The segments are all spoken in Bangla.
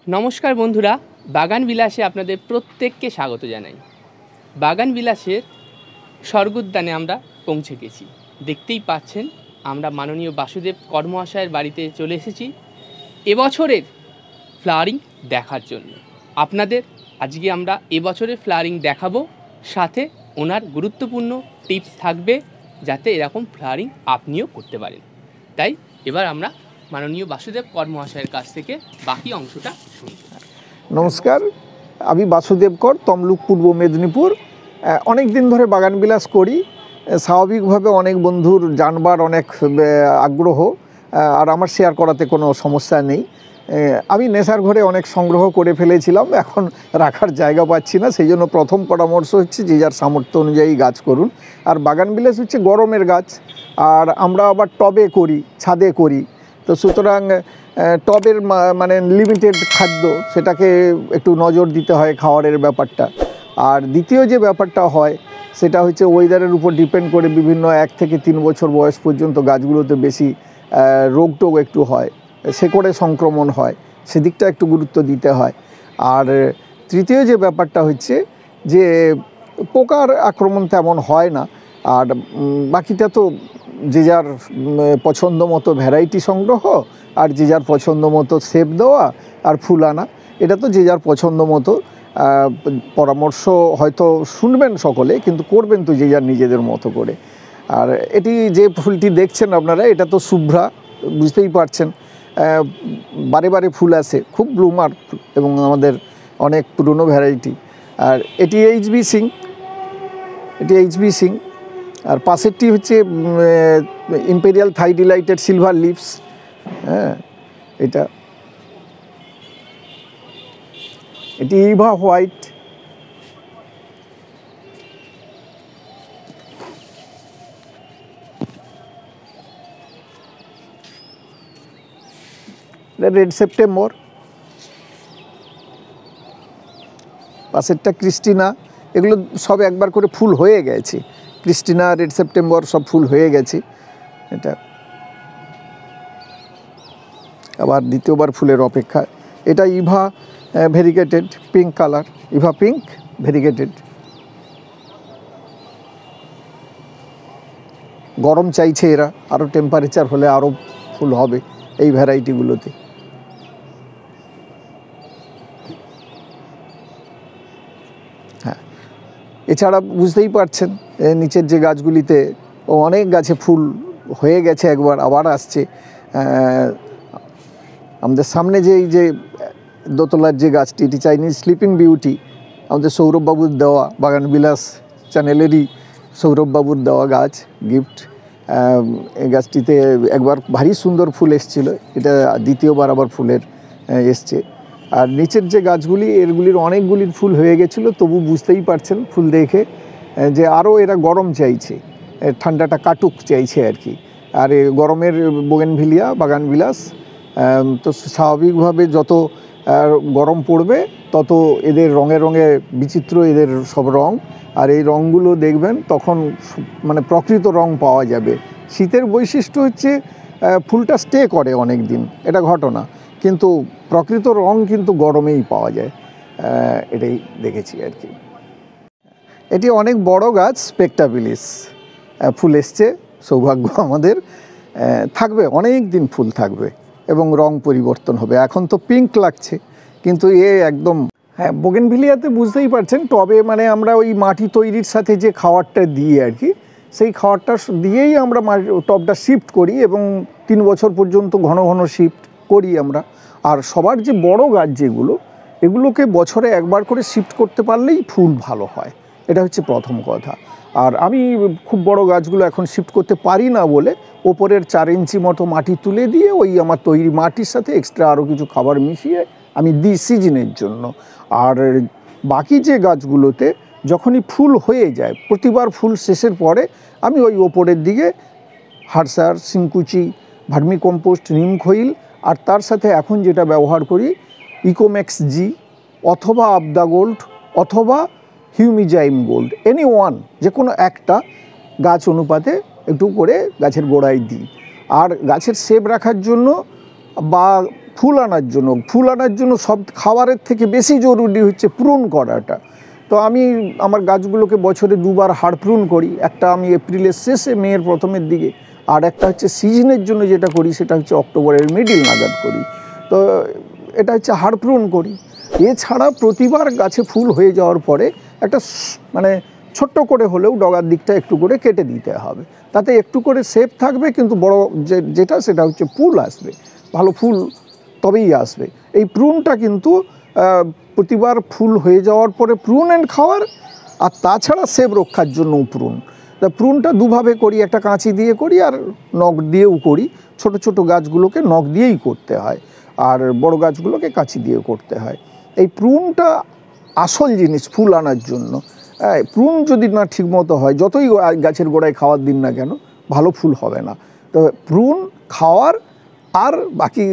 নমস্কার বন্ধুরা, বাগান বিলাসে আপনাদের প্রত্যেককে স্বাগত জানাই। বাগান বিলাসের স্বর্গোদ্যানে আমরা পৌঁছে গেছি। দেখতেই পাচ্ছেন আমরা মাননীয় বাসুদেব কর্মশায়ের বাড়িতে চলে এসেছি এবছরের ফ্লাওয়ারিং দেখার জন্য। আপনাদের আজকে আমরা এবছরের ফ্লাওয়ারিং দেখাবো, সাথে ওনার গুরুত্বপূর্ণ টিপস থাকবে যাতে এরকম ফ্লাওয়ারিং আপনিও করতে পারেন। তাই এবার আমরা মাননীয় বাসুদেব কর্মশায়ের কাছ থেকে বাকি অংশটা শুনি। নমস্কার, আমি বাসুদেব কর, তমলুক, পূর্ব মেদিনীপুর। অনেক দিন ধরে বাগান বিলাস করি। স্বাভাবিকভাবে অনেক বন্ধুর জানবার অনেক আগ্রহ, আর আমার শেয়ার করাতে কোনো সমস্যা নেই। আমি নেশার ঘরে অনেক সংগ্রহ করে ফেলেছিলাম, এখন রাখার জায়গা পাচ্ছি না। সেই জন্য প্রথম পরামর্শ হচ্ছে যে যার সামর্থ্য অনুযায়ী গাছ করুন। আর বাগান বিলাস হচ্ছে গরমের গাছ, আর আমরা আবার টবে করি, ছাদে করি। তো সুতরাং টবের মানে লিমিটেড খাদ্য, সেটাকে একটু নজর দিতে হয় খাওয়ারের ব্যাপারটা। আর দ্বিতীয় যে ব্যাপারটা হয় সেটা হচ্ছে ওয়েদারের উপর ডিপেন্ড করে বিভিন্ন 1 থেকে 3 বছর বয়স পর্যন্ত গাছগুলোতে বেশি রোগ টোগ একটু হয়, শেকড়ে সংক্রমণ হয়, সেদিকটা একটু গুরুত্ব দিতে হয়। আর তৃতীয় যে ব্যাপারটা হচ্ছে যে পোকার আক্রমণ তেমন হয় না। আর বাকিটা তো যে যার পছন্দ মতো ভ্যারাইটি সংগ্রহ, আর যে যার পছন্দ মতো শেপ দেওয়া আর ফুল আনা, এটা তো যে যার পছন্দ মতো। পরামর্শ হয়তো শুনবেন সকলে, কিন্তু করবেন তো যে যার নিজেদের মতো করে। আর এটি যে ফুলটি দেখছেন আপনারা, এটা তো শুভ্রা, বুঝতেই পারছেন। বারে বারে ফুল আসে, খুব ব্লুমার এবং আমাদের অনেক পুরনো ভ্যারাইটি। আর এটি এইচবি সিং। আর পাশেরটি হচ্ছে ইম্পেরিয়াল থাই ডিলাইটেড সিলভার লিভস। হ্যাঁ, এটি ইভা হোয়াইট। Red September. পাশেরটা ক্রিস্টিনা। এগুলো সব একবার করে ফুল হয়ে গেছে। ক্রিস্টিনা, রেড সেপ্টেম্বর সব ফুল হয়ে গেছে। এটা আবার দ্বিতীয়বার ফুলের অপেক্ষা। এটা Eva variegated pink colour, Eva pink variegated. গরম চাইছে এরা, আরও টেম্পারেচার হলে আরও ফুল হবে এই ভ্যারাইটিগুলোতে। হ্যাঁ, এছাড়া বুঝতেই পারছেন নিচের যে গাছগুলিতে অনেক গাছে ফুল হয়ে গেছে, একবার আবার আসছে। আমাদের সামনে যে এই যে দোতলার যে গাছটি, এটি চাইনিজ স্লিপিং বিউটি, আমাদের সৌরভবাবুর দেওয়া, বাগানবিলাস চ্যানেলেরই সৌরভবাবুর দেওয়া গাছ, গিফট। এই গাছটিতে একবার ভারী সুন্দর ফুল এসেছিল, এটা দ্বিতীয়বার আবার ফুলের এসছে। আর নিচের যে গাছগুলি, এরগুলির অনেকগুলির ফুল হয়ে গেছিলো, তবু বুঝতেই পারছেন ফুল দেখে যে আরও এরা গরম চাইছে, ঠান্ডাটা কাটুক চাইছে আর কি। আর গরমের বোগেনভিলিয়া, বাগানবিলাস, তো স্বাভাবিকভাবে যত গরম পড়বে তত এদের রঙে রঙে বিচিত্র, এদের সব রঙ। আর এই রঙগুলো দেখবেন তখন মানে প্রকৃত রঙ পাওয়া যাবে। শীতের বৈশিষ্ট্য হচ্ছে ফুলটা স্টে করে অনেক দিন, এটা ঘটনা, কিন্তু প্রকৃত রঙ কিন্তু গরমেই পাওয়া যায়। এটাই দেখেছি আর কি। এটি অনেক বড় গাছ, স্পেকটাবিলিস, ফুল এসছে, সৌভাগ্য আমাদের। থাকবে অনেক দিন, ফুল থাকবে এবং রং পরিবর্তন হবে। এখন তো পিঙ্ক লাগছে, কিন্তু একদম। হ্যাঁ, বোগেনভিলিয়াতে বুঝতেই পারছেন টবে মানে আমরা ওই মাটি তৈরির সাথে যে খাবারটা দিই আর কি, সেই খাবারটা দিয়েই আমরা টবটা শিফট করি এবং 3 বছর পর্যন্ত ঘন ঘন শিফট করি আমরা। আর সবার যে বড় গাছ যেগুলো, এগুলোকে বছরে একবার করে শিফট করতে পারলেই ফুল ভালো হয়, এটা হচ্ছে প্রথম কথা। আর আমি খুব বড় গাছগুলো এখন শিফট করতে পারি না বলে ওপরের 4 ইঞ্চি মতো মাটি তুলে দিয়ে ওই আমার তৈরি মাটির সাথে এক্সট্রা আরও কিছু খাবার মিশিয়ে আমি দিই সিজনের জন্য। আর বাকি যে গাছগুলোতে যখনই ফুল হয়ে যায়, প্রতিবার ফুল শেষের পরে আমি ওই ওপরের দিকে হাড়সার, সিংকুচি, ভার্মি কম্পোস্ট, নিম খৈল, আর তার সাথে এখন যেটা ব্যবহার করি ইকোম্যাক্স জি অথবা আবদা গোল্ড অথবা হিউমিজাইম গোল্ড, এনি ওয়ান, যে কোনো একটা গাছ অনুপাতে একটু করে গাছের গোড়ায় দিই। আর গাছের শেপ রাখার জন্য বা ফুল আনার জন্য সব খাবারের থেকে বেশি জরুরি হচ্ছে প্রুন করাটা। তো আমি আমার গাছগুলোকে বছরে 2 বার হাড় প্রুন করি, একটা আমি এপ্রিলের শেষে মেয়ের প্রথমের দিকে, আর একটা হচ্ছে সিজনের জন্য যেটা করি সেটা হচ্ছে অক্টোবরের মিডিল নাগাদ করি। তো এটা হচ্ছে হাড় প্রুন করি। এছাড়া প্রতিবার গাছে ফুল হয়ে যাওয়ার পরে একটা মানে ছোট্ট করে হলেও ডগার দিকটা একটু করে কেটে দিতে হবে, তাতে একটু করে শেপ থাকবে, কিন্তু বড় যেটা সেটা হচ্ছে ফুল আসবে, ভালো ফুল তবেই আসবে। এই প্রুনটা কিন্তু প্রতিবার ফুল হয়ে যাওয়ার পরে প্রুন অ্যান্ড খাওয়ার, আর তাছাড়া শেপ রক্ষার জন্য প্রুন। তা প্রুনটা দুভাবে করি, একটা কাঁচি দিয়ে করি আর নখ দিয়েও করি। ছোট ছোট গাছগুলোকে নখ দিয়েই করতে হয়, আর বড় গাছগুলোকে কাঁচি দিয়ে করতে হয়। এই প্রুনটা আসল জিনিস ফুল আনার জন্য। প্রুন যদি না ঠিকমতো হয়, যতই গাছের গোড়ায় খাওয়ার দিন না কেন, ভালো ফুল হবে না। তো প্রুন, খাওয়ার, আর বাকি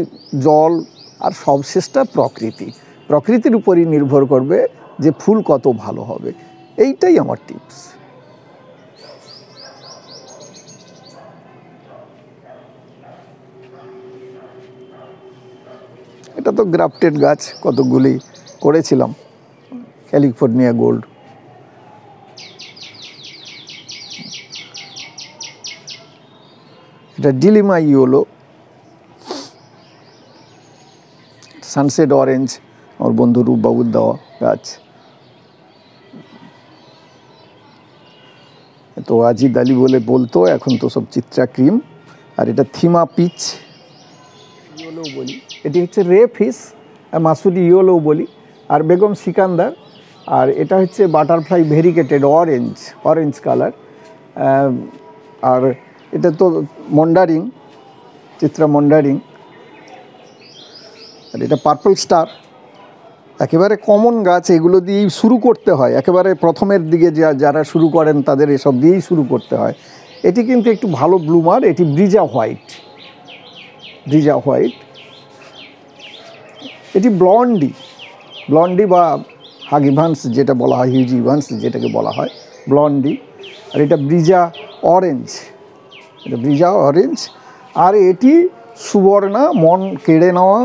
জল, আর সবশেষটা প্রকৃতির উপরই নির্ভর করবে যে ফুল কত ভালো হবে। এইটাই আমার টিপস। এটা তো গ্রাফটেড গাছ, কতগুলি করেছিলাম, ক্যালিফোর্নিয়া গোল্ড। এটা ডিলিমা ইয়েলো, সানসেট অরেঞ্জ আমার বন্ধু রূপবাবুর দেওয়া গাছ। তো আজিদ আলী বলে বলতো, এখন তো সব চিত্রা ক্রিম। আর এটা থিমা পিচ ইয়েলো বলি, এটি হচ্ছে রে ফিস, মাসুরি ইয়েলো বলি, আর বেগম সিকান্দার। আর এটা হচ্ছে বাটারফ্লাই ভেরিকেটেড অরেঞ্জ কালার। আর এটা তো মন্ডারিং, চিত্রা মন্ডারিং। আর এটা পার্পল স্টার। একেবারে কমন গাছ, এগুলো দিয়েই শুরু করতে হয়। একেবারে প্রথমের দিকে যারা শুরু করেন তাদের এসব দিয়েই শুরু করতে হয়। এটি কিন্তু একটু ভালো ব্লুমার, এটি ব্রিজা হোয়াইট। এটি ব্লন্ডি বা হাগিভান্স যেটা বলা হয়, হিউজ ইভান্স যেটাকে বলা হয় ব্লন্ডি। আর এটা ব্রিজা অরেঞ্জ। আর এটি সুবর্ণা, মন কেড়ে নেওয়া,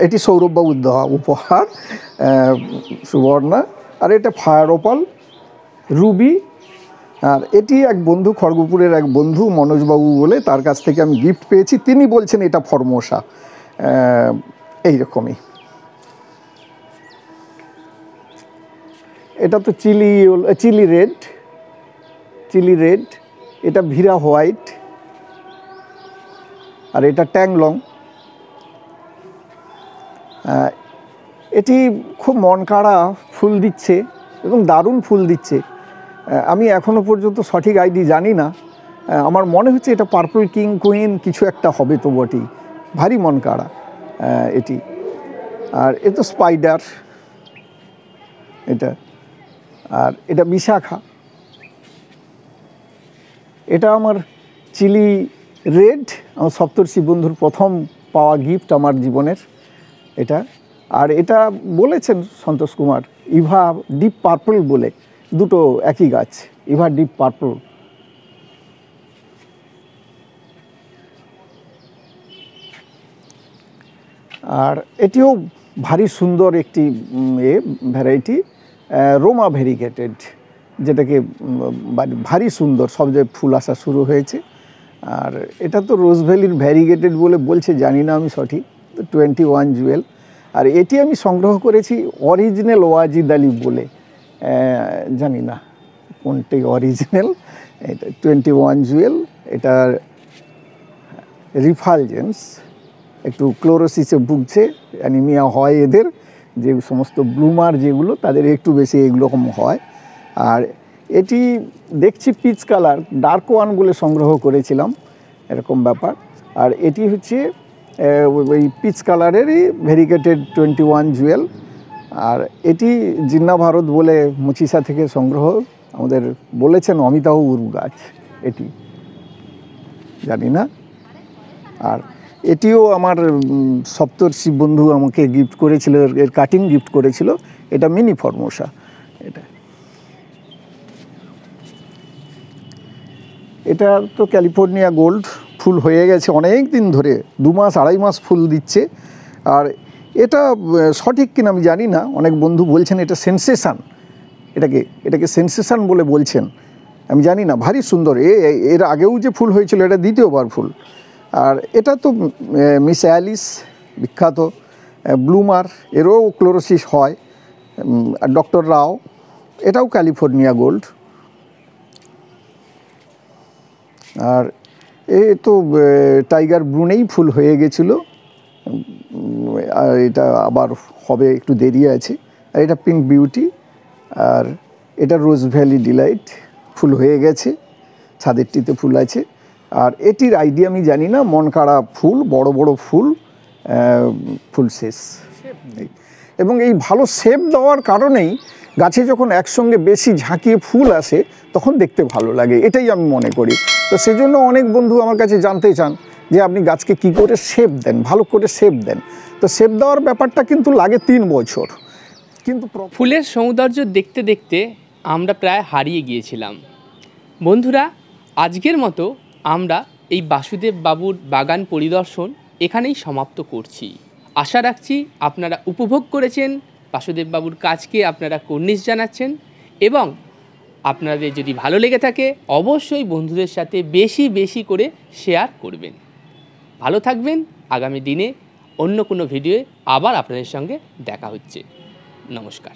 এটি সৌরভবাবুর দেওয়া উপহার, সুবর্ণা। আর এটা ফায়ার ওপাল, রুবি। আর এটি এক বন্ধু, খড়গপুরের এক বন্ধু মনোজবাবু বলে, তার কাছ থেকে আমি গিফট পেয়েছি। তিনি বলছেন এটা ফরমোসা, এইরকমই। এটা তো চিলি রেড। এটা ভিরা হোয়াইট। আর এটা ট্যাংলং। এটি খুব মন কাড়া ফুল দিচ্ছে এবং দারুণ ফুল দিচ্ছে। আমি এখনও পর্যন্ত সঠিক আইডি জানি না, আমার মনে হচ্ছে এটা পার্পল কিং কুইন কিছু একটা হবে তো বটেই, ভারী মন কাড়া এটি। আর এ তো স্পাইডার এটা। আর এটা বিশাখা। এটা আমার চিলি রেড, আমার সপ্তর্ষি বন্ধুর প্রথম পাওয়া গিফট আমার জীবনের এটা। আর এটা বলেছেন সন্তোষ কুমার ইভা ডিপ পার্পল বলে, দুটো একই গাছ, ইভা ডিপ পার্পল। আর এটিও ভারী সুন্দর একটি ভ্যারাইটি, রোমা ভেরিগেটেড, যেটাকে ভারী সুন্দর, সব যে ফুল আসা শুরু হয়েছে। আর এটা তো রোজ ভ্যালির ভ্যারিগেটেড বলে বলছে, জানি না আমি সঠিক, 21 জুয়েল। আর এটি আমি সংগ্রহ করেছি অরিজিনাল ওয়াজিদ আলী বলে, জানি না কোনটি অরিজিনাল। এটা 21 জুয়েল। এটা রিফালজেন্স, একটু ক্লোরোসিসে ভুগছে, অ্যানিমিয়া হয় এদের, যে সমস্ত ব্লুমার যেগুলো তাদের একটু বেশি এইরকম হয়। আর এটি দেখছি পিচ কালার, ডার্ক ওয়ান বলে সংগ্রহ করেছিলাম, এরকম ব্যাপার। আর এটি হচ্ছে ওই পিচ কালারেরই ভেরিগেটেড 21 জুয়েল। আর এটি জিন্না ভারত বলে মুচিসা থেকে সংগ্রহ, আমাদের বলেছেন অমিতাভবাবুর গাছ এটি, জানি না। আর এটিও আমার সপ্তর্ষি বন্ধু আমাকে গিফট করেছিল, এর কাটিং গিফট করেছিল। এটা মিনি ফরমোসা। এটা তো ক্যালিফোর্নিয়া গোল্ড, ফুল হয়ে গেছে অনেক দিন ধরে, 2 মাস 2.5 মাস ফুল দিচ্ছে। আর এটা সঠিক কিনা আমি জানি না, অনেক বন্ধু বলছেন এটা সেন্সেশন, এটাকে সেন্সেশন বলে বলছেন, আমি জানি না। ভারী সুন্দর, এর আগেও যে ফুল হয়েছিল এটা দ্বিতীয়বার ফুল। আর এটা তো মিস অ্যালিস বিখ্যাত ব্লুমার, এরও ক্লোরোসিস হয়। আর ডক্টর রাও, এটাও ক্যালিফোর্নিয়া গোল্ড। আর এ তো টাইগার ব্রুনেই ফুল হয়ে গেছিলো, আর এটা আবার হবে, একটু দেরি আছে। আর এটা পিঙ্ক বিউটি, আর এটা রোজ ভ্যালি ডিলাইট ফুল হয়ে গেছে, ছাদেরটিতে ফুল আছে। আর এটির আইডিয়া আমি জানি না, মন কাড়া ফুল, বড় বড় ফুল, ফুল শেষ। এবং এই ভালো শেপ দেওয়ার কারণেই গাছে যখন একসঙ্গে বেশি ঝাঁকিয়ে ফুল আসে তখন দেখতে ভালো লাগে, এটাই আমি মনে করি। তো সেজন্য অনেক বন্ধু আমার কাছে জানতে চান যে আপনি গাছকে কি করে শেপ দেন, ভালো করে শেপ দেন। তো শেপ দেওয়ার ব্যাপারটা কিন্তু লাগে 3 বছর, কিন্তু ফুলের সৌন্দর্য দেখতে দেখতে আমরা প্রায় হারিয়ে গিয়েছিলাম। বন্ধুরা, আজকের মতো আমরা এই বাসুদেব বাবুর বাগান পরিদর্শন এখানেই সমাপ্ত করছি। আশা রাখছি আপনারা উপভোগ করেছেন, বাসুদেব বাবুর কাজকে আপনারা কর্নিশ জানাচ্ছেন, এবং আপনাদের যদি ভালো লেগে থাকে অবশ্যই বন্ধুদের সাথে বেশি বেশি করে শেয়ার করবেন। ভালো থাকবেন। আগামী দিনে অন্য কোনো ভিডিওয়ে আবার আপনাদের সঙ্গে দেখা হচ্ছে। নমস্কার।